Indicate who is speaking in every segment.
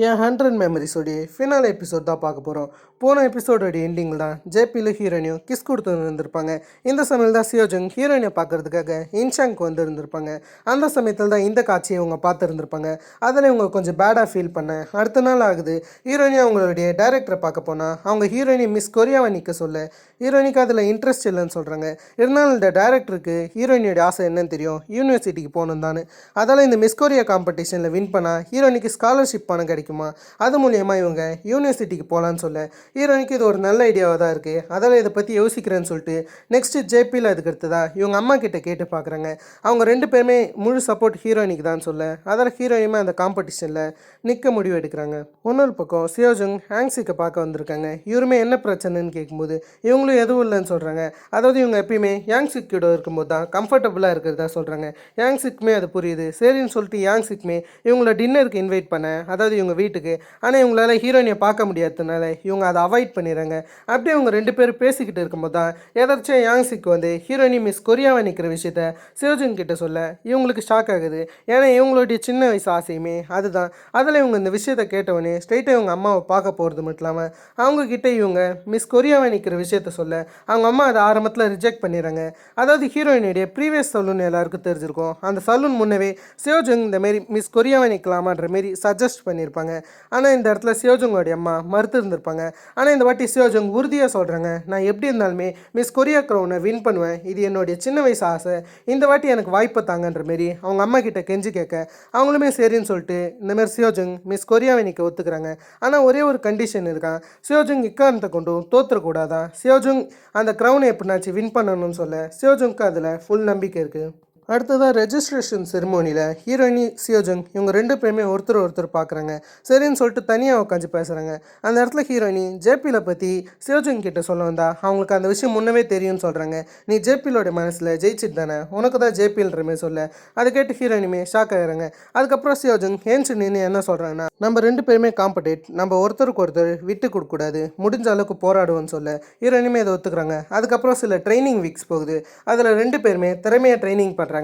Speaker 1: என் 100 மெமரிஸோடைய phenol episode தான் பார்க்க போகிறோம். போன எபிசோடோடைய எண்டிங்கில் தான் ஜேபியில் ஹீரோயினையும் கிஸ் கொடுத்து இருந்திருப்பாங்க. இந்த சமயத்தில் தான் சியோஜங் ஹீரோயினை பார்க்கறதுக்காக இன்ஷாங்க்கு வந்து இருந்திருப்பாங்க. அந்த சமயத்தில் தான் இந்த காட்சியை இவங்க பார்த்துருந்துருப்பாங்க. அதில் இவங்க கொஞ்சம் பேடாக ஃபீல் பண்ண அடுத்த நாள் ஆகுது. ஹீரோயினி அவங்களுடைய டைரக்டரை பார்க்க போனால் அவங்க ஹீரோயினி மிஸ் கொரியாவை நிற்க சொல்ல ஹீரோயினிக்கு அதில் இன்ட்ரெஸ்ட் இல்லைன்னு சொல்கிறாங்க. இருந்தாலும் இந்த டைரக்டருக்கு ஹீரோயினியோட ஆசை என்னன்னு தெரியும், யூனிவர்சிட்டிக்கு போகணும் தானே. அதால் இந்த மிஸ் கொரியா காம்படிஷனில் வின் பண்ணால் ஹீரோயினிக்கு ஸ்காலர்ஷிப் பணம் கிடைக்குமா, அது மூலயமா இவங்க யூனிவர்சிட்டிக்கு போகலான்னு சொல்ல ஹீரோயினுக்கு இது ஒரு நல்ல ஐடியாவாக தான் இருக்குது. அதால் இதை பற்றி யோசிக்கிறேன்னு சொல்லிட்டு நெக்ஸ்ட்டு ஜேபியில் அதுக்கு அடுத்ததா இவங்க அம்மா கிட்ட கேட்டு பார்க்குறாங்க. அவங்க ரெண்டு பேருமே முழு சப்போர்ட் ஹீரோயினுக்கு தான் சொல்ல அதால் ஹீரோயினுமே அந்த காம்படிஷனில் நிற்க முடிவு எடுக்கிறாங்க. இன்னொரு பக்கம் சியோஜங் ஹாங்ஸிக்கை பார்க்க வந்திருக்காங்க. இவருமே என்ன பிரச்சனைன்னு கேட்கும்போது இவங்களும் எதுவும் இல்லைன்னு சொல்கிறாங்க. அதாவது இவங்க எப்பயுமே யாங்ஸிக் கிட்ட இருக்கும்போது தான் கம்ஃபர்டபுளாக இருக்கிறதா சொல்கிறாங்க. யாங்ஸிக்குமே அது புரியுது. சரின்னு சொல்லிட்டு யாங்ஸிக்குமே இவங்கள டின்னருக்கு இன்வைட் பண்ண, அதாவது இவங்க வீட்டுக்கு. ஆனால் இவங்களால ஹீரோயினை பார்க்க முடியாததுனால இவங்க அதை அவாய்ட் பண்ணிடுறாங்க. அப்படியே இவங்க ரெண்டு பேரும் பேசிக்கிட்டு இருக்கும்போது தான் எதாச்சும் யாங்ஸிக்கு வந்து ஹீரோயினி மிஸ் கொரியாவை நிற்கிற விஷயத்த சியோஜன் கிட்ட சொல்ல இவங்களுக்கு ஷாக் ஆகுது. ஏன்னா இவங்களுடைய சின்ன வயசு ஆசையுமே அதுதான். அதில் இவங்க இந்த விஷயத்தை கேட்டவொடனே ஸ்ட்ரெயிட்டாக இவங்க அம்மாவை பார்க்க போகிறது மட்டும் இல்லாமல் அவங்கக்கிட்ட இவங்க மிஸ் கொரியாவை நிற்கிற விஷயத்த சொல்ல அவங்க அம்மா அதை ஆரம்பத்தில் ரிஜெக்ட் பண்ணிடுறாங்க. அதாவது ஹீரோயினுடைய ப்ரீவியஸ் சலூன் எல்லாருக்கும் தெரிஞ்சிருக்கும். அந்த சலூன் முன்னவே சியோஜங் இந்த மாரி மிஸ் கொரியாவை நிற்கலாமான்ற மாரி சஜஸ்ட் பண்ணியிருப்பாங்க. ஆனால் இந்த இடத்துல சியோஜங்கோடைய அம்மா மறுத்து இருந்திருப்பாங்க. ஆனால் இந்த வாட்டி சியோஜங் உறுதியாக சொல்கிறாங்க, நான் எப்படி இருந்தாலுமே மிஸ் கொரியா க்ரௌனை வின் பண்ணுவேன், இது என்னுடைய சின்ன வயசு ஆசை, இந்த வாட்டி எனக்கு வாய்ப்பை தாங்கன்ற மாரி அவங்க அம்மா கிட்ட கெஞ்சி கேட்க அவங்களுமே சரின்னு சொல்லிட்டு இந்தமாரி சியோஜங் மிஸ் கொரியாவை நிற்க ஒத்துக்கிறாங்க. ஆனால் ஒரே ஒரு கண்டிஷன் இருக்கான், சியோஜங் இக்காரணத்தை கொண்டும் தோற்றுறக்கூடாதான். சியோஜங் அந்த க்ரௌனை எப்படினாச்சு வின் பண்ணணும்னு சொல்ல சியோஜங்க்கு அதில் ஃபுல் நம்பிக்கை இருக்குது. அடுத்ததாக ரெஜிஸ்ட்ரேஷன் செரிமோனியில் ஹீரோயினி சியோஜங் இவங்க ரெண்டு பேருமே ஒருத்தர் பார்க்குறாங்க. சரின்னு சொல்லிட்டு தனியாக உட்காந்து பேசுகிறாங்க. அந்த இடத்துல ஹீரோயினி ஜேபியில் பற்றி சியோஜங் கிட்ட சொல்ல வந்தா அவங்களுக்கு அந்த விஷயம் முன்னவே தெரியும்னு சொல்கிறாங்க. நீ ஜேபியிலோட மனசில் ஜெயிச்சிட்டு தானே, உனக்கு தான் ஜேபின்ற மாதிரி சொல்ல அதை கேட்டு ஹீரோயினுமே ஷாக் ஆகிறாங்க. அதுக்கப்புறம் சியோஜங் ஏன்ச்சு நின்று என்ன சொல்கிறாங்கன்னா, நம்ம ரெண்டு பேருமே காம்படேட், நம்ம ஒருத்தருக்கு ஒருத்தர் விட்டு கொடுக்கக்கூடாது, முடிஞ்ச அளவுக்கு போராடுவோன்னு சொல்ல ஹீரோயினுமே அதை ஒத்துக்கிறாங்க. அதுக்கப்புறம் சில ட்ரைனிங் வீக்ஸ் போகுது. அதில் ரெண்டு பேருமே திறமையாக ட்ரைனிங் பண்ணுறாங்க.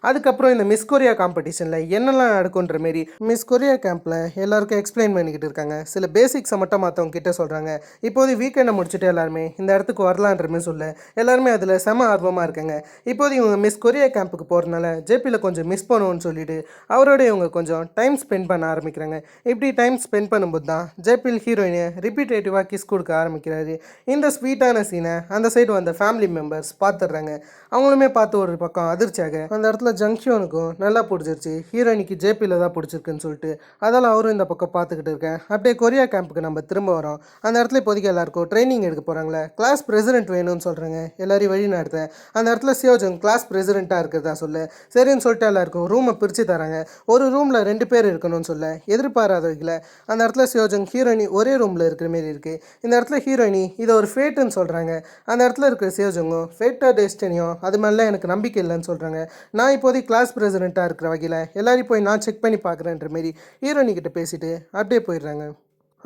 Speaker 1: அதுக்கப்புறம் இந்த மிஸ் கொரியா காம்படிஷனில் என்னெல்லாம் நடக்குன்ற மாரி மிஸ் கொரியா கேம்பில் எல்லாருக்கும் எக்ஸ்பிளைன் பண்ணிக்கிட்டு இருக்காங்க. சில பேசிக்ஸை மட்டும் மற்றவங்க கிட்ட சொல்கிறாங்க. இப்போது வீக்கெண்டை முடிச்சுட்டு எல்லாருமே இந்த இடத்துக்கு வரலான்ற மாதிரி சொல்ல எல்லாருமே அதில் செம ஆர்வமாக இருக்காங்க. இப்போது இவங்க மிஸ் கொரியா கேம்புக்கு போகிறதுனால ஜேபியில் கொஞ்சம் மிஸ் பண்ணுவோன்னு சொல்லிட்டு அவரோட இவங்க கொஞ்சம் டைம் ஸ்பெண்ட் பண்ண ஆரம்பிக்கிறாங்க. இப்படி டைம் ஸ்பெண்ட் பண்ணும்போது தான் ஜேபியில் ஹீரோயினை ரிப்பீட்டேட்டிவாக கிஸ் கொடுக்க ஆரம்பிக்கிறாரு. இந்த ஸ்வீட்டான சீனை அந்த சைடு வந்த ஃபேமிலி மெம்பர்ஸ் பார்த்துடுறாங்க. அவங்களுமே பார்த்து ஒரு பக்கம் அதிர்ச்சியாக அந்த இடத்துல ஜங்ஷனுக்கும் நல்லா பிடிச்சிருச்சு, ஹீரோயினிக்கு ஜேபியில் தான் பிடிச்சிருக்குன்னு சொல்லிட்டு அதால் அவரும் இந்த பக்கம் பார்த்துக்கிட்டு இருக்கேன். அப்படியே கொரியா கேம்புக்கு நம்ம திரும்ப வரோம். அந்த இடத்துல இப்போதைக்கு எல்லாருக்கும் ட்ரைனிங் எடுக்க போகிறாங்களே, கிளாஸ் பிரசிடென்ட் வேணும்னு சொல்கிறாங்க. எல்லாரையும் வழி நடத்த அந்த இடத்துல சியோஜங் கிளாஸ் பிரசிடென்ட்டாக இருக்கிறதா சொல்ல சரின்னு சொல்லிட்டு எல்லாருக்கும் ரூமை பிரித்து தராங்க. ஒரு ரூமில் 2 பேர் இருக்கணும்னு சொல்ல எதிர்பாராத வகையில் அந்த இடத்துல சியோஜங் ஹீரோயினி ஒரே ரூமில் இருக்கிற மாரி இருக்குது. இந்த இடத்துல ஹீரோயினி இதை ஒரு ஃபேட்டுன்னு சொல்கிறாங்க. அந்த இடத்துல இருக்கிற சியோஜங்கும் ஃபேட்டா டெஸ்டினியும் அது மாதிரிலாம் எனக்கு நம்பிக்கை இல்லைன்னு சொல்கிறாங்க. நான் இப்போதைக்கு கிளாஸ் பிரசிடெண்ட்டாக இருக்கிற வகையில் எல்லாரையும் போய் நான் செக் பண்ணி பார்க்குறேன்ற மாரி ஹீரோயினிக்கிட்ட பேசிட்டு அப்படியே போயிடுறாங்க.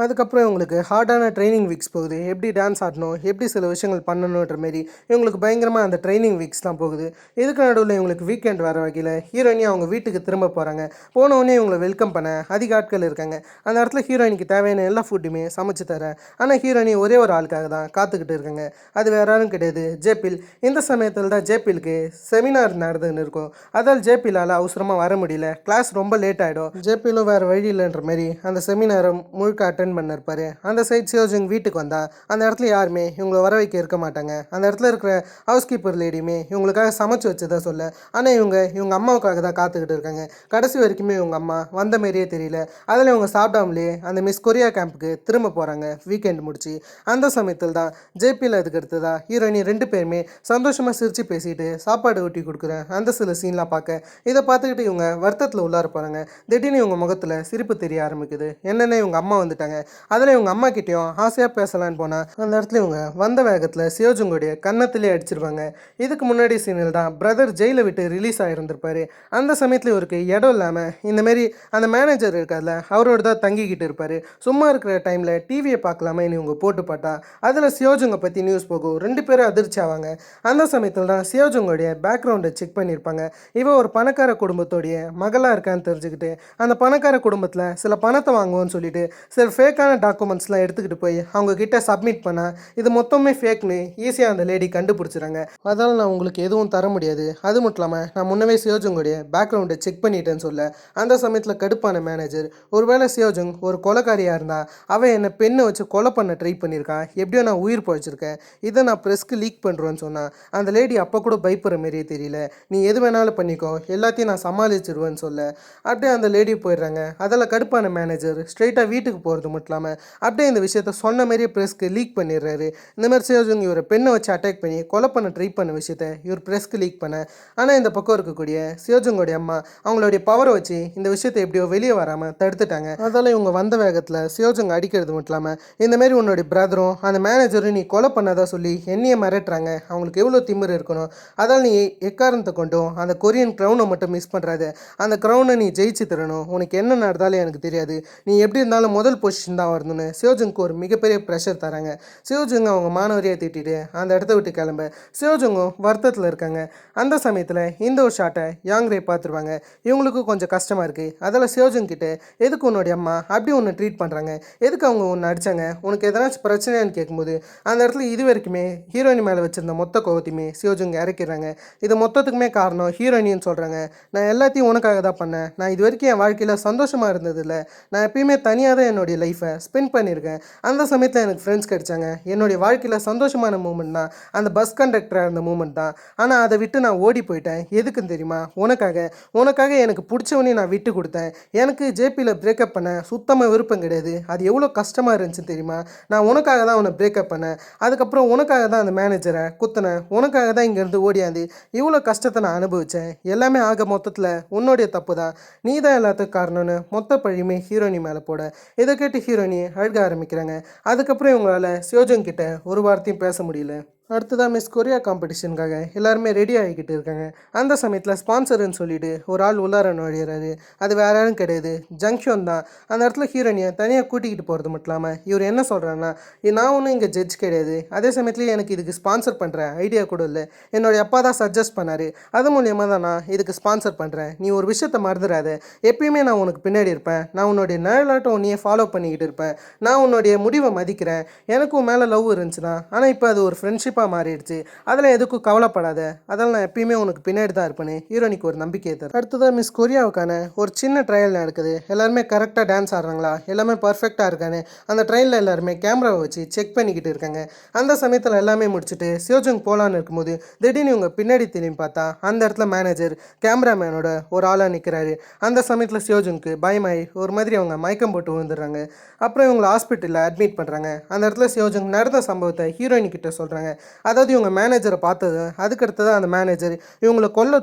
Speaker 1: அதுக்கப்புறம் இவங்களுக்கு ஹார்டான ட்ரைனிங் வீக்ஸ் போகுது. எப்படி டான்ஸ் ஆடணும், எப்படி சில விஷயங்கள் பண்ணணுன்ற மாரி இவங்களுக்கு பயங்கரமாக அந்த ட்ரைனிங் வீக்ஸ் தான் போகுது. இதுக்கு நடுவில் இவங்களுக்கு வீக்கெண்ட் வர வகையில் ஹீரோயினி அவங்க வீட்டுக்கு திரும்ப போகிறாங்க. போனவுடனே இவங்களை வெல்கம் பண்ண அதிக ஆட்கள் இருக்காங்க. அந்த இடத்துல ஹீரோயினிக்கு தேவையான எல்லா ஃபுட்டுமே சமைச்சு தர. ஆனால் ஹீரோயினி ஒரே ஒரு ஆளுக்காக தான் காத்துக்கிட்டு இருக்காங்க. அது வேற யாரும் கிடையாது, ஜேபில். இந்த சமயத்தில் தான் ஜேபிலுக்கு செமினார் நடந்துன்னு இருக்கும். அதால் ஜேபிலால் அவசரமாக வர முடியல, கிளாஸ் ரொம்ப லேட் ஆகிடும். ஜேபிலும் வேறு வழி இல்லைன்ற மாரி அந்த செமினாரை முழுக்க அட்டன் பண்ணிருப்பாரு. அந்த சைட் சியோஜங் வீட்டுக்கு வந்தா அந்த இடத்துல யாருமே இவங்களை வர வைக்க இருக்க மாட்டாங்க. அந்த இடத்துல இருக்கிற ஹவுஸ் கீப்பர் லேடியுமே இவங்களுக்காக சமைச்சு வச்சதா சொல்ல ஆனால் இவங்க அம்மாவுக்காக தான் காத்துக்கிட்டு இருக்காங்க. கடைசி வரைக்குமே இவங்க அம்மா வந்த மாரியே தெரியல. அதில் இவங்க சாப்பிடாமலே அந்த மிஸ் கொரியா கேம்புக்கு திரும்ப போகிறாங்க வீக்கெண்ட் முடிச்சு. அந்த சமயத்தில் தான் ஜேபியில் அதுக்கு அடுத்ததா ஹீரோயினி 2 பேருமே சந்தோஷமாக சிரித்து பேசிட்டு சாப்பாடு ஊட்டி கொடுக்குறேன் அந்த சில சீன்லாம் பார்க்க இதை பார்த்துக்கிட்டு இவங்க வருத்தத்தில் உள்ளார போகிறாங்க. திடீர்னு இவங்க முகத்தில் சிரிப்பு தெரிய ஆரம்பிக்குது. என்னென்ன இவங்க அம்மா வந்துட்டாங்க, பேசுகிறாங்க. அதில் இவங்க அம்மா கிட்டேயும் ஆசையாக பேசலான்னு போனால் அந்த இடத்துல இவங்க வந்த வேகத்தில் சியோஜுங்கோடைய கன்னத்திலே அடிச்சிருவாங்க. இதுக்கு முன்னாடி சீனில் தான் பிரதர் ஜெயிலை விட்டு ரிலீஸ் ஆகிருந்திருப்பாரு. அந்த சமயத்தில் இவருக்கு இடம் இல்லாமல் இந்தமாரி அந்த மேனேஜர் இருக்கார்ல அவரோட தான் தங்கிக்கிட்டு இருப்பார். சும்மா இருக்கிற டைமில் டிவியை பார்க்கலாமே இவங்க போட்டு பார்த்தா அதில் சியோஜுங்கை பற்றி நியூஸ் போகும். 2 பேரும் அதிர்ச்சி ஆவாங்க. அந்த சமயத்தில் தான் சியோஜுங்கோடைய பேக்ரவுண்டை செக் பண்ணியிருப்பாங்க. இவன் ஒரு பணக்கார குடும்பத்தோடைய மகளாக இருக்கான்னு தெரிஞ்சுக்கிட்டு அந்த பணக்கார குடும்பத்தில் சில பணத்தை வாங்குவோன்னு சொல்லிட்டு சில ஃபேக்கான டாக்குமெண்ட்ஸ்லாம் எடுத்துக்கிட்டு போய் அவங்க கிட்ட சப்மிட் பண்ணால் இது மொத்தமே ஃபேக்னு ஈஸியாக அந்த லேடி கண்டுபிடிச்சிறாங்க. அதால் நான் உங்களுக்கு எதுவும் தர முடியாது. அது மட்டும் இல்லாமல் நான் முன்னவே சியோஜுங்கோடைய பேக்ரவுண்டை செக் பண்ணிட்டேன்னு சொல்ல அந்த சமயத்தில் கடுப்பான மேனேஜர், ஒருவேளை சியோஜுங் ஒரு கொலைக்காரியாக இருந்தால் அவன் என்னை பெண்ணை வச்சு கொலை பண்ண ட்ரை பண்ணியிருக்கான், எப்படியோ நான் உயிர் பழிச்சிருக்கேன், இதை நான் ப்ரெஸ்க்கு லீக் பண்ணுறேன்னு சொன்னால் அந்த லேடி அப்போ கூட பயப்படுற மாரியே தெரியல. நீ எது வேணாலும் பண்ணிக்கோ, எல்லாத்தையும் நான் சமாளிச்சிருவேன்னு சொல்ல அப்படியே அந்த லேடி போயிடுறாங்க. அதில் கடுப்பான மேனேஜர் ஸ்ட்ரெயிட்டாக வீட்டுக்கு போகிறது மட்டும் இல்லாமல் அப்படியே இந்த விஷயத்த சொன்ன மாரியே ப்ரெஸ்க்கு லீக் பண்ணிடுறாரு. இந்த மாதிரி சியோஜுங் இவரை பெண்ணை வச்சு அட்டாக் பண்ணி கொலை பண்ண ட்ரை பண்ண விஷயத்த இவர் ப்ரெஸ்க்கு லீக் பண்ண. ஆனால் இந்த பக்கம் இருக்கக்கூடிய சியோஜுங்கோடைய அம்மா அவங்களுடைய பவரை வச்சு இந்த விஷயத்தை எப்படியோ வெளியே வராமல் தடுத்துட்டாங்க. அதால் இவங்க வந்த வேகத்தில் சியோஜுங் அடிக்கிறது மட்டும் இல்லாமல் இந்தமாரி உன்னுடைய பிரதரும் அந்த மேனேஜரும் நீ கொலை பண்ணதா சொல்லி என்னையே மிரட்டுறாங்க. அவங்களுக்கு எவ்வளோ திமிர் இருக்கணும். அதால் நீ எக்காரணத்தை கொண்டும் அந்த கொரியன் க்ரௌனை மட்டும் மிஸ் பண்ணுறாத. அந்த க்ரௌனை நீ ஜெயிச்சு தரணும். உனக்கு என்ன நடந்தாலும் எனக்கு தெரியாது. நீ எப்படி இருந்தாலும் முதல் பொசிஷன் தான் வரணும்னு சியோஜுங்க்கு ஒரு மிகப்பெரிய ப்ரெஷர் தராங்க. சியோஜுங் அவங்க மாணவரியை திட்டிட்டு அந்த இடத்த விட்டு கிளம்ப சியோஜுங்கும் வருத்தத்தில் இருக்காங்க. அந்த சமயத்தில் இந்த ஒரு ஷாட்டை யாங்ரே பார்த்துருவாங்க. இவங்களுக்கு கொஞ்சம் கஷ்டமாக இருக்குது. அதில் சியோஜுங் கிட்ட எதுக்கு உன்னுடைய அம்மா அப்படி ஒன்று ட்ரீட் பண்ணுறாங்க, எதுக்கு அவங்க ஒன்று அடித்தாங்க, உனக்கு எதனாச்சும் பிரச்சனையான்னு கேட்கும்போது அந்த இடத்துல இது வரைக்குமே ஹீரோயின் மேலே வச்சுருந்த மொத்த கோவத்தையுமே சியோஜுங் இறக்கிறாங்க. இது மொத்தத்துக்குமே காரணம் ஹீரோயின்னு சொல்கிறாங்க. நான் எல்லாத்தையும் உனக்காக தான் பண்ணேன். நான் இது வரைக்கும் என் வாழ்க்கையில் சந்தோஷமாக இருந்ததில்லை. நான் எப்பயுமே தனியாக தான் என்னுடைய லைஃப்பை ஸ்பெண்ட் பண்ணியிருக்கேன். அந்த சமயத்தில் எனக்கு ஃப்ரெண்ட்ஸ் கிடைச்சாங்க. என்னுடைய வாழ்க்கையில் சந்தோஷமான மூமெண்ட் தான் அந்த பஸ் கண்டக்டராக இருந்த மூமெண்ட் தான். ஆனால் அதை விட்டு நான் ஓடி போயிட்டேன். எதுக்குன்னு தெரியுமா? உனக்காக எனக்கு பிடிச்சவனையும் நான் விட்டு கொடுத்தேன். எனக்கு ஜேபியில் பிரேக்கப் பண்ண சுத்தமாக விருப்பம் கிடையாது. அது எவ்வளோ கஷ்டமாக இருந்துச்சு தெரியுமா? நான் உனக்காக தான் அவனை பிரேக்கப் பண்ணேன். அதுக்கப்புறம் உனக்காக தான் அந்த மேனேஜரை குத்தினேன். உனக்காக தான் இங்கேருந்து ஓடியாந்து இவ்வளோ கஷ்டத்தை நான் அனுபவித்தேன். எல்லாமே ஆக மொத்தத்தில் உன்னுடைய தப்பு தான், நீ தான் எல்லாத்துக்கும் காரணம்னு மொத்த பழியுமே ஹீரோயினி மேலே போட. இதை கேட்டு ஹீரோயினி அழுக ஆரம்பிக்கிறாங்க. அதுக்கப்புறம் இவங்களால் சியோஜுங் கிட்ட ஒரு வார்த்தையும் பேச முடியல. அடுத்ததாக மிஸ் கொரியா காம்படிஷனுக்காக எல்லாருமே ரெடி ஆகிக்கிட்டு இருக்காங்க. அந்த சமயத்தில் ஸ்பான்சர்னு சொல்லிட்டு ஒரு ஆள் உள்ளார நுழையிறாரு. அது வேற யாரும் கிடையாது, ஜங்ஷன் தான். அந்த இடத்துல ஹீரோயினியை தனியாக கூட்டிக்கிட்டு போகிறது மட்டும் இல்லாமல் இவர் என்ன சொல்கிறாருன்னா, நான் ஒன்றும் இங்கே ஜட்ஜ் கிடையாது, அதே சமயத்தில் எனக்கு இதுக்கு ஸ்பான்சர் பண்ணுற ஐடியா கூட இல்லை, என்னுடைய அப்பா தான் சஜஸ்ட் பண்ணார், அது மூலியமாக தான் நான் இதுக்கு ஸ்பான்சர் பண்ணுறேன். நீ ஒரு விஷயத்தை மறந்துடாத, எப்பயுமே நான் உனக்கு பின்னாடி இருப்பேன், நான் உன்னுடைய நிழலாட்டம் உன்னையே ஃபாலோ பண்ணிக்கிட்டு இருப்பேன், நான் உன்னுடைய முடிவை மதிக்கிறேன். எனக்கும் மேலே லவ் இருந்துச்சு தான், ஆனால் இப்போ அது ஒரு ஃப்ரெண்ட்ஷிப்பாக மாறிடுச்சு, அதில் எதுக்கும் கவலைப்படாத, அதெல்லாம் நான் எப்பயுமே உனக்கு பின்னாடி தான் இருப்பேன்னு ஹீரோனிக்கு ஒரு நம்பிக்கையை தரும். அடுத்ததாக மிஸ் கொரியாவுக்கான ஒரு சின்ன ட்ரையல் நடக்குது. எல்லாருமே கரெக்டாக டான்ஸ் ஆடுறாங்களா, எல்லாமே பர்ஃபெக்டாக இருக்கான்னு அந்த ட்ரையலில் எல்லாருமே கேமராவை வச்சு செக் பண்ணிக்கிட்டு இருக்காங்க. அந்த சமயத்தில் எல்லாமே முடிச்சுட்டு சியோஜுங் போகலான்னு இருக்கும்போது திடீர்னு இவங்க பின்னாடி திரும்பி பார்த்தா அந்த இடத்துல மேனேஜர் கேமராமேனோட ஒரு ஆளாக நிற்கிறாரு. அந்த சமயத்தில் சியோஜுங்க்கு பயமாயி ஒரு மாதிரி அவங்க மயக்கம் போட்டு விழுந்துடுறாங்க. அப்புறம் இவங்களை ஹாஸ்பிட்டலில் அட்மிட் பண்ணுறாங்க. அந்த இடத்துல சியோஜுங் நடந்த சம்பவத்தை ஹீரோயின் கிட்ட சொல்கிறாங்க. அதாவது இவங்க மேனேஜரை பார்த்தது, அதுக்கடுத்தது அந்த மேனேஜர் இவங்களை கொல்ல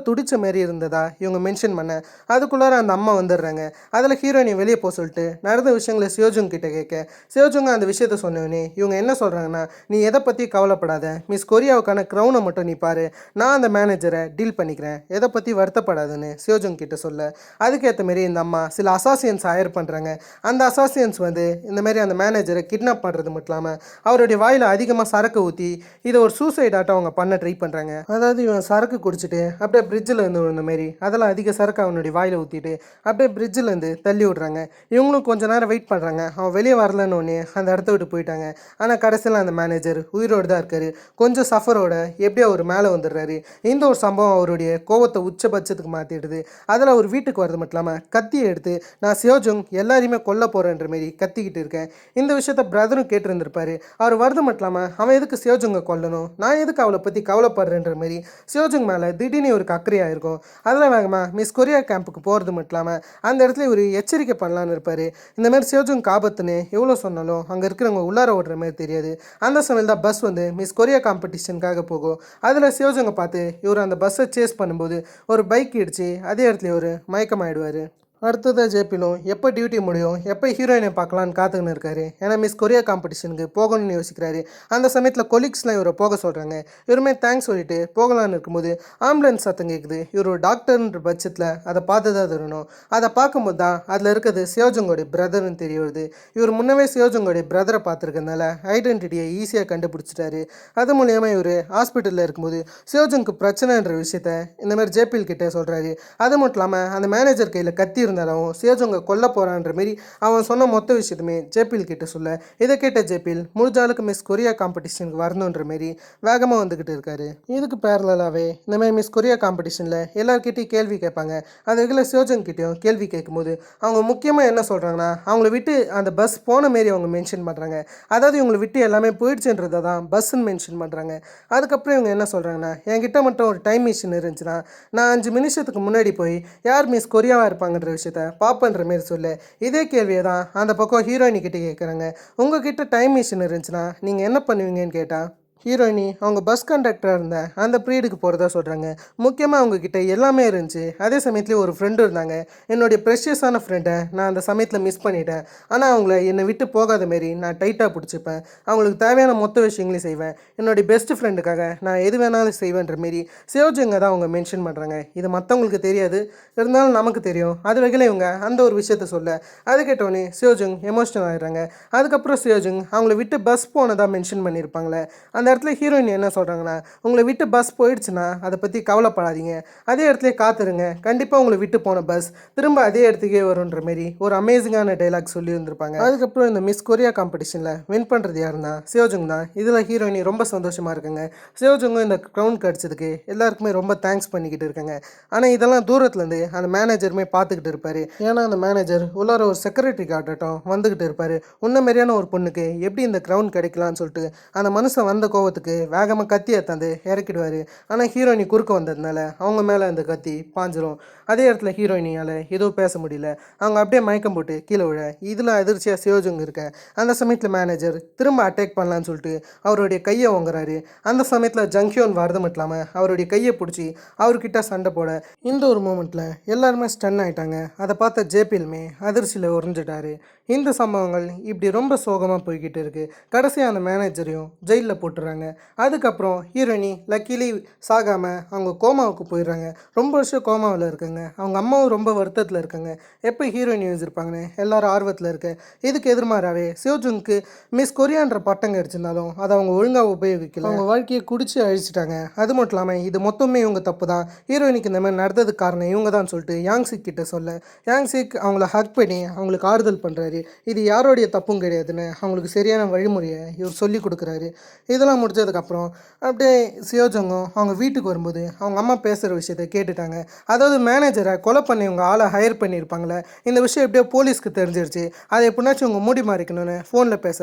Speaker 1: துடிச்ச மாரி இருந்ததா இவங்க மென்ஷன் பண்ண. அதுக்குள்ளார அந்த அம்மா வந்துடுறாங்க. அதில் ஹீரோயினை வெளியே போக சொல்லிட்டு நடந்த விஷயங்களை சியோஜுங் கிட்ட கேட்க சியோஜுங்க அந்த விஷயத்த சொன்னவனே இவங்க என்ன சொல்கிறாங்கன்னா, நீ எதை பற்றி கவலைப்படாத, மிஸ் கொரியாவுக்கான க்ரௌனை மட்டும் நீ பாரு, நான் அந்த மேனேஜரை டீல் பண்ணிக்கிறேன், எதை பற்றி வருத்தப்படாதுன்னு சியோஜுங் கிட்ட சொல்ல அதுக்கேற்ற மாரி இந்த அம்மா சில அசாசியன்ஸ் ஹயர் பண்ணுறாங்க. அந்த அசாசியன்ஸ் வந்து இந்த மாதிரி அந்த மேனேஜரை கிட்னாப் பண்ணுறது மட்டும் இல்லாமல் அவருடைய வாயில் அதிகமாக சரக்கு ஊற்றி இதை ஒரு சூசைட் ஆட்டம் அவங்க பண்ண ட்ரை பண்ணுறாங்க. அதாவது இவன் சரக்கு குடிச்சிட்டு அப்படியே பிரிட்ஜில் இருந்து விழுந்த மாரி அதெல்லாம் அதிக சரக்கு அவனுடைய வாயில் ஊற்றிட்டு அப்படியே பிரிட்ஜிலேருந்து தள்ளி விட்றாங்க. இவங்களும் கொஞ்சம் நேரம் வெயிட் பண்ணுறாங்க. அவன் வெளியே வரலன்னு ஒன்று அந்த இடத்த விட்டு போயிட்டாங்க. ஆனால் கடைசியில் அந்த மேனேஜர் உயிரோடு தான் இருக்காரு. கொஞ்சம் சஃபரோட எப்படியோ அவர் மேலே வந்துடுறாரு. இந்த ஒரு சம்பவம் அவருடைய கோவத்தை உச்சபட்சத்துக்கு மாற்றிடுது. அதில் அவர் வீட்டுக்கு வரது மட்டும் இல்லாமல் கத்தியை எடுத்து நான் சியோஜுங் எல்லாரையுமே கொல்ல போகிறேன்ற மாரி கத்திக்கிட்டு இருக்கேன். இந்த விஷயத்த பிரதரும் கேட்டிருந்திருப்பாரு. அவர் வரது மட்டும் இல்லாமல் அவன் எதுக்கு சியோஜுங்கை கொல்லணும், நான் எதுக்கு அவளை பற்றி கவலைப்படுறேன்ற மாதிரி சியோஜுங் மேலே திடீர்னு ஒரு அக்கறையாக இருக்கும். அதில் வேகமாக மிஸ் கொரியா கேம்புக்கு போகிறது மட்டும் இல்லாமல் அந்த இடத்துல ஒரு எச்சரிக்கை பண்ணலான்னு இருப்பார். இந்த மாதிரி சியோஜுங் ஆபத்துன்னு எவ்வளோ சொன்னாலும் அங்கே இருக்கிறவங்க உள்ளார ஓடுற மாதிரி தெரியாது. அந்த சமயம் தான் பஸ் வந்து மிஸ் கொரியா காம்படிஷனுக்காக போகும். அதில் சியோஜுங்கை பார்த்து இவர் அந்த பஸ்ஸை சேஸ் பண்ணும்போது ஒரு பைக் இடிச்சு அதே இடத்துல ஒரு மயக்கமாயிடுவார். அடுத்ததாக ஜேபிலும் எப்போ டியூட்டி முடியும், எப்போ ஹீரோயினை பார்க்கலான்னு காத்துக்கின்னு இருக்காரு. ஏன்னா மிஸ் கொரியா காம்படிஷனுக்கு போகணும்னு யோசிக்கிறாரு. அந்த சமயத்தில் கொலீக்ஸ்லாம் இவரை போக சொல்கிறாங்க. இவருமே தேங்க்ஸ் சொல்லிட்டு போகலான்னு இருக்கும்போது ஆம்புலன்ஸ் சத்தம் கேட்குது. இவர் ஒரு டாக்டர்ன்ற பட்சத்தில் அதை பார்த்து தான் தரணும். அதை பார்க்கும்போது தான் அதில் இருக்கிறது சியோஜங்கோடைய பிரதர்னு தெரிய வருது. இவர் முன்னவே சியோஜங்கோடைய பிரதரை பார்த்துருக்கனால ஐடென்டிட்டியை ஈஸியாக கண்டுபிடிச்சிட்டாரு. அது மூலியமாக இவர் ஹாஸ்பிட்டலில் இருக்கும்போது சியோஜங்க்கு பிரச்சனைன்ற விஷயத்த இந்த மாதிரி ஜேபிஎல் கிட்டே சொல்கிறாரு. அது மட்டும் இல்லாமல் அந்த மேனேஜர் கையில் கத்தி இருந்தாலும் சியோஜங்க கொல்ல போகிறான்ற மாரி அவன் சொன்ன மொத்த விஷயத்துமே ஜேபிஎல் கிட்ட சொல்ல, இதை கேட்ட ஜேபிஎல் முடிஞ்சாலுக்கு மிஸ் கொரியா காம்படிஷனுக்கு வரணுன்ற மாரி வேகமாக வந்துக்கிட்டு இருக்காரு. இதுக்கு பேரலாகவே இந்த மாதிரி மிஸ் கொரியா காம்படிஷனில் எல்லாருக்கிட்டையும் கேள்வி கேட்பாங்க. அதுக்குள்ள சியோஜங் கிட்டேயும் கேள்வி கேட்கும்போது அவங்க முக்கியமாக என்ன சொல்கிறாங்கன்னா, அவங்கள விட்டு அந்த பஸ் போன மாரி அவங்க மென்ஷன் பண்ணுறாங்க. அதாவது இவங்களை விட்டு எல்லாமே போயிடுச்சுன்றதை தான் பஸ்ன்னு மென்ஷன் பண்ணுறாங்க. அதுக்கப்புறம் இவங்க என்ன சொல்கிறாங்கன்னா, என்கிட்ட மட்டும் ஒரு டைம் மிஷின் இருந்துச்சுன்னா நான் 5 நிமிஷத்துக்கு முன்னாடி போய் யார் மிஸ் கொரியாவாக இருப்பாங்கன்ற விஷயத்த பார்ப்பன்ற மாரி சொல்ல, இதே கேள்வியை தான் அந்த பக்கம் ஹீரோயினி கிட்டே கேட்குறாங்க. உங்ககிட்ட டைம் மிஷின் இருந்துச்சுன்னா நீங்கள் என்ன பண்ணுவீங்கன்னு கேட்டால் ஹீரோயினி அவங்க பஸ் கண்டக்டராக இருந்த அந்த ப்ரீடுக்கு போகிறதா சொல்கிறாங்க. முக்கியமாக அவங்கக்கிட்ட எல்லாமே இருந்துச்சு. அதே சமயத்துலேயே ஒரு ஃப்ரெண்டு இருந்தாங்க. என்னுடைய ப்ரெஷியஸான ஃப்ரெண்டை நான் அந்த சமயத்தில் மிஸ் பண்ணிட்டேன். ஆனால் அவங்கள என்னை விட்டு போகாத மாரி நான் டைட்டாக பிடிச்சிப்பேன். அவங்களுக்கு தேவையான மொத்த விஷயங்களையும் செய்வேன். என்னுடைய பெஸ்ட் ஃப்ரெண்டுக்காக நான் எது வேணாலும் செய்வேன்ற மாரி சியோஜங்க தான் அவங்க மென்ஷன் பண்ணுறாங்க. இது மற்றவங்களுக்கு தெரியாது, இருந்தாலும் நமக்கு தெரியும். அது வகையில் இவங்க அந்த ஒரு விஷயத்த சொல்ல, அது கேட்டோன்னே சியோஜங் எமோஷனல் ஆகிடுறாங்க. அதுக்கப்புறம் சியோஜங் அவங்கள விட்டு பஸ் போனதாக மென்ஷன் பண்ணியிருப்பாங்களே, அந்த இடத்துல ஹீரோயின் என்ன சொல்கிறாங்கன்னா, உங்களை விட்டு பஸ் போயிடுச்சுன்னா அதை பற்றி கவலைப்படாதீங்க, அதே இடத்துல காத்துருங்க, கண்டிப்பாக உங்களை விட்டு போன பஸ் திரும்ப அதே இடத்துக்கே வரும்ன்ற மாரி ஒரு அமேசிங்கான டைலாக் சொல்லி இருந்திருப்பாங்க. அதுக்கப்புறம் இந்த மிஸ் கொரியா காம்படிஷனில் வின் பண்ணுறது யாருன்னா சியோஜங் தான். இதில் ஹீரோயினி ரொம்ப சந்தோஷமாக இருக்குங்க. சியோஜங்கும் இந்த க்ரௌன் கிடச்சதுக்கு எல்லாருக்குமே ரொம்ப தேங்க்ஸ் பண்ணிக்கிட்டு இருக்காங்க. ஆனால் இதெல்லாம் தூரத்துலேருந்து அந்த மேனேஜருமே பார்த்துக்கிட்டு இருப்பார். ஏன்னா அந்த மேனேஜர் உள்ளார ஒரு செக்யூரிட்டி கார்டாட்டம் வந்துக்கிட்டு இருப்பார். உன்ன மாதிரியான ஒரு பொண்ணுக்கு எப்படி இந்த க்ரௌன் கிடைக்கலான்னு சொல்லிட்டு அந்த மனுஷன் வந்த கோவத்துக்கு வேகமாக கத்தி எடுத்தாந்து இறக்கிடுவார். ஆனால் ஹீரோயினி குறுக்க வந்ததுனால அவங்க மேலே அந்த கத்தி பாஞ்சிரும். அதே இடத்துல ஹீரோயினியால் எதுவும் பேச முடியல. அவங்க அப்படியே மயக்கம் போட்டு கீழே விழ, இதில் அதிர்ச்சியாக சியோஜங் இருக்க அந்த சமயத்தில் மேனேஜர் திரும்ப அட்டாக் பண்ணலான்னு சொல்லிட்டு அவருடைய கையை வாங்குறாரு. அந்த சமயத்தில் ஜங்ஹியோன் வரது மட்டும் இல்லாமல் அவருடைய கையை பிடிச்சி அவர்கிட்ட சண்டை போட, இந்த ஒரு மூமெண்ட்டில் எல்லாருமே ஸ்டன் ஆகிட்டாங்க. அதை பார்த்த ஜேபிஎல்மே அதிர்ச்சியில் உறைஞ்சிட்டாரு. இந்த சம்பவங்கள் இப்படி ரொம்ப சோகமாக போய்கிட்டு இருக்கு. கடைசியாக அந்த மேனேஜரையும் ஜெயிலில் போட்டுறாங்க. அதுக்கப்புறம் ஹீரோயினி லக்கிலி சாகாமல் அவங்க கோமாவுக்கு போயிடுறாங்க. ரொம்ப வருஷம் கோமாவில் இருக்காங்க. அவங்க அம்மாவும் ரொம்ப வருத்தத்தில் இருக்காங்க. எப்போ ஹீரோயினி வச்சுருப்பாங்கன்னு எல்லாரும் ஆர்வத்தில் இருக்கு. இதுக்கு எதிர்மாறாவே சியோஜுங்க்கு மிஸ் கொரியான்ற பட்டம் கிடச்சிருந்தாலும் அதை அவங்க ஒழுங்காக உபயோகிக்கல. அவங்க வாழ்க்கையை குடிச்சு அழிச்சிட்டாங்க. அது மட்டும் இல்லாமல் இது மொத்தமே இவங்க தப்பு தான். ஹீரோயினிக்கு இந்த மாதிரி நடந்ததுக்கு காரணம் இவங்க தான் சொல்லிட்டு யாங்சிக் கிட்ட சொல்ல, யாங்சிக் அவங்கள ஹக் பண்ணி அவங்களுக்கு ஆறுதல் பண்ணுறாரு. இது யாரோடைய தப்பும் கிடையாதுன்னு அவங்களுக்கு சரியான வழிமுறையை இவர் சொல்லி கொடுக்குறாரு. இதெல்லாம் முடிஞ்சதுக்கப்புறம் அப்படியே சியோஜங்கும் அவங்க வீட்டுக்கு வரும்போது அவங்க அம்மா பேசுகிற விஷயத்தை கேட்டுட்டாங்க. அதாவது மேனேஜரை கொலை பண்ணி இவங்க ஆளை ஹையர் பண்ணியிருப்பாங்களே, இந்த விஷயம் எப்படியோ போலீஸ்க்கு தெரிஞ்சிருச்சு. அதை எப்படினாச்சும் இவங்க மூடி மாறிக்கணும்னு ஃபோனில் பேச,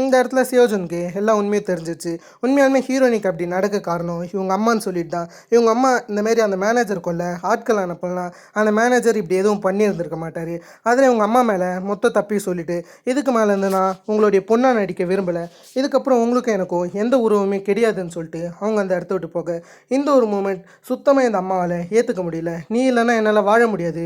Speaker 1: இந்த இடத்துல சியோஜனுக்கு எல்லாம் உண்மையும் தெரிஞ்சிருச்சு. உண்மையாலுமே ஹீரோயினிக்கு அப்படி நடக்க காரணம் இவங்க அம்மான்னு சொல்லிட்டு தான். இவங்க அம்மா இந்தமாரி அந்த மேனேஜர் கொள்ள ஆட்கள் அனுப்பலாம், அந்த மேனேஜர் இப்படி எதுவும் பண்ணியிருந்திருக்க மாட்டார். அதில் இவங்க அம்மா மேலே மொத்த தப்பி சொல்லிட்டு, இதுக்கு மேலே இருந்து நான் உங்களுடைய பொண்ணாக நடிக்க விரும்பலை, இதுக்கப்புறம் உங்களுக்கும் எனக்கும் எந்த உறவுமே கிடையாதுன்னு சொல்லிட்டு அவங்க அந்த இடத்த விட்டு போக, இந்த ஒரு மூமெண்ட் சுத்தமாக இந்த அம்மாவால் ஏற்றுக்க முடியல. நீ இல்லைன்னா என்னால் வாழ முடியாது,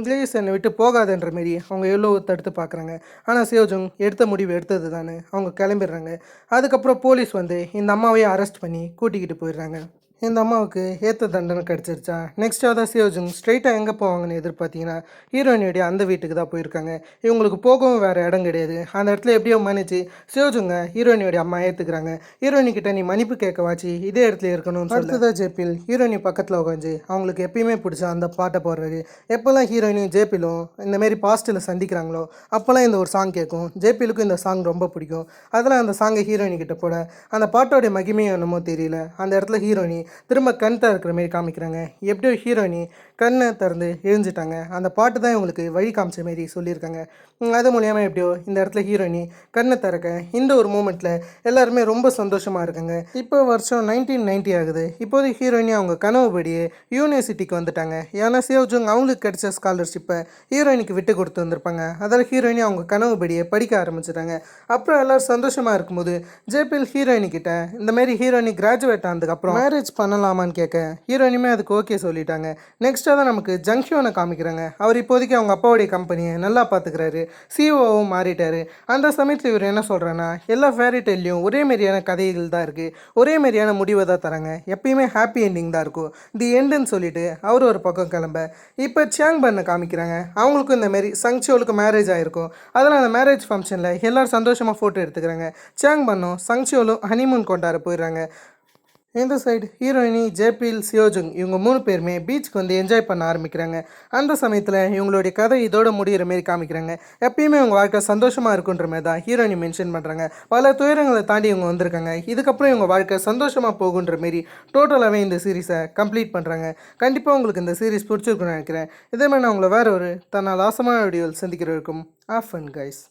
Speaker 1: ப்ளீஸ் என்னை விட்டு போகாதுன்ற மாரி அவங்க எவ்வளோ தடுத்து பார்க்குறாங்க. ஆனால் சியோஜங் எடுத்த முடிவு எடுத்தது தானே, அவங்க கிளம்பிடுறாங்க. அதுக்கப்புறம் போலீஸ் வந்து இந்த அம்மாவையே அரெஸ்ட் பண்ணி கூட்டிக்கிட்டு போயிடுறாங்க. இந்த அம்மாவுக்கு ஏற்ற தண்டனை கிடச்சிருச்சா? நெக்ஸ்ட் அதான் சியோஜங் ஸ்ட்ரெயிட்டாக எங்கே போவாங்கன்னு எதிர்பார்த்தீங்கன்னா ஹீரோயினுடைய அந்த வீட்டுக்கு தான் போயிருக்காங்க. இவங்களுக்கு போகவும் வேறு இடம் கிடையாது. அந்த இடத்துல எப்படியோ மன்னிச்சு சியோஜுங்க ஹீரோயினுடைய அம்மா ஏற்றுக்கிறாங்க. ஹீரோயினிக்கிட்ட நீ மன்னிப்பு கேட்க வாச்சு இதே இடத்துல இருக்கணும்னு அடுத்ததான் ஜேபிஎல் ஹீரோயினி பக்கத்தில் உட்காந்து அவங்களுக்கு எப்பயுமே பிடிச்ச அந்த பாட்டை போடுறாரு. எப்போல்லாம் ஹீரோயினும் ஜேபிஎலும் இந்தமாரி பாஸ்ட்டில் சந்திக்கிறாங்களோ அப்போல்லாம் இந்த ஒரு சாங் கேட்கும். ஜேபிஎலுக்கும் இந்த சாங் ரொம்ப பிடிக்கும். அதெல்லாம் அந்த சாங்கை ஹீரோயினிக்கிட்ட போட அந்த பாட்டோடைய மகிமையும் என்னமோ தெரியல. அந்த இடத்துல ஹீரோயினி திரும்ப கண் திறக்கிற மாரி காமிக்கிறாங்க. எப்படியோ ஹீரோயினி கண்ணை திறந்து எழுஞ்சிட்டாங்க. அந்த பாட்டு தான் இவங்களுக்கு வழி காமிச்ச மாரி சொல்லியிருக்காங்க. அது மூலியமாக எப்படியோ இந்த இடத்துல ஹீரோயினி கண்ணை திறக்க இந்த ஒரு மூமெண்ட்டில் எல்லாருமே ரொம்ப சந்தோஷமாக இருக்காங்க. இப்போ வருஷம் 1990 ஆகுது. இப்போது ஹீரோயினி அவங்க கனவுபடியே யூனிவர்சிட்டிக்கு வந்துட்டாங்க. ஏன்னா சியோஜுங் அவங்களுக்கு கிடைச்ச ஸ்காலர்ஷிப்பை ஹீரோயினிக்கு விட்டு கொடுத்து வந்திருப்பாங்க. அதில் ஹீரோயினி அவங்க கனவுபடியே படிக்க ஆரம்பிச்சிட்டாங்க. அப்புறம் எல்லோரும் சந்தோஷமாக இருக்கும்போது ஜேபிஎல் ஹீரோயினிக்கிட்ட இந்தமாரி ஹீரோயினி கிராஜுவேட் ஆனதுக்கப்புறம் மேரேஜ் பண்ணலாமான்னு கேட்க ஹீரோயினுமே அதுக்கு ஓகே சொல்லிட்டாங்க. நெக்ஸ்ட்டாக தான் நமக்கு ஜங்ஷியோனை காமிக்கிறாங்க. அவர் இப்போதைக்கு அவங்க அப்பாவுடைய கம்பெனியை நல்லா பார்த்துக்கிறாரு, சிஓவும் மாறிட்டார். அந்த சமயத்தில் இவர் என்ன சொல்கிறேன்னா, எல்லா ஃபேரி டெல்லையும் ஒரே மாதிரியான கதைகள் தான் இருக்குது, ஒரே மாதிரியான முடிவை தான் தராங்க, எப்பயுமே ஹாப்பி எண்டிங் தான் இருக்கும், தி எண்டுன்னு சொல்லிட்டு அவர் ஒரு பக்கம் கிளம்ப இப்போ சியாங் பண்ணை காமிக்கிறாங்க. அவங்களுக்கும் இந்த மாரி சங்சியோலுக்கு மேரேஜ் ஆகிருக்கும். அதில் அந்த மேரேஜ் ஃபங்க்ஷனில் எல்லோரும் சந்தோஷமாக ஃபோட்டோ எடுத்துக்கிறாங்க. சியாங் பண்ணும் சங்சியோலும் ஹனிமூன் கொண்டாட போயிடுறாங்க. இந்த சைடு ஹீரோயினி ஜேபில் சியோஜுங் இவங்க 3 பேருமே பீச்சுக்கு வந்து என்ஜாய் பண்ண ஆரம்பிக்கிறாங்க. அந்த சமயத்தில் இவங்களுடைய கதை இதோட முடிகிற மாரி காமிக்கிறாங்க. எப்பயுமே இவங்க வாழ்க்கை சந்தோஷமாக இருக்குன்ற மாதிரி தான் ஹீரோயினி மென்ஷன் பண்ணுறாங்க. பல துயரங்களை தாண்டி இவங்க வந்திருக்காங்க. இதுக்கப்புறம் இவங்க வாழ்க்கை சந்தோஷமாக போகுன்ற மாரி டோட்டலாகவே இந்த சீரீஸை கம்ப்ளீட் பண்ணுறாங்க. கண்டிப்பாக உங்களுக்கு இந்த சீரீஸ் பிடிச்சிருக்குன்னு நினைக்கிறேன். இதே மாதிரி நான் உங்களை வேறு ஒரு தன்னால் ஆசமான வீடியோவில் சந்திக்கிறவருக்கும் ஆஃப் அண்ட் கைஸ்.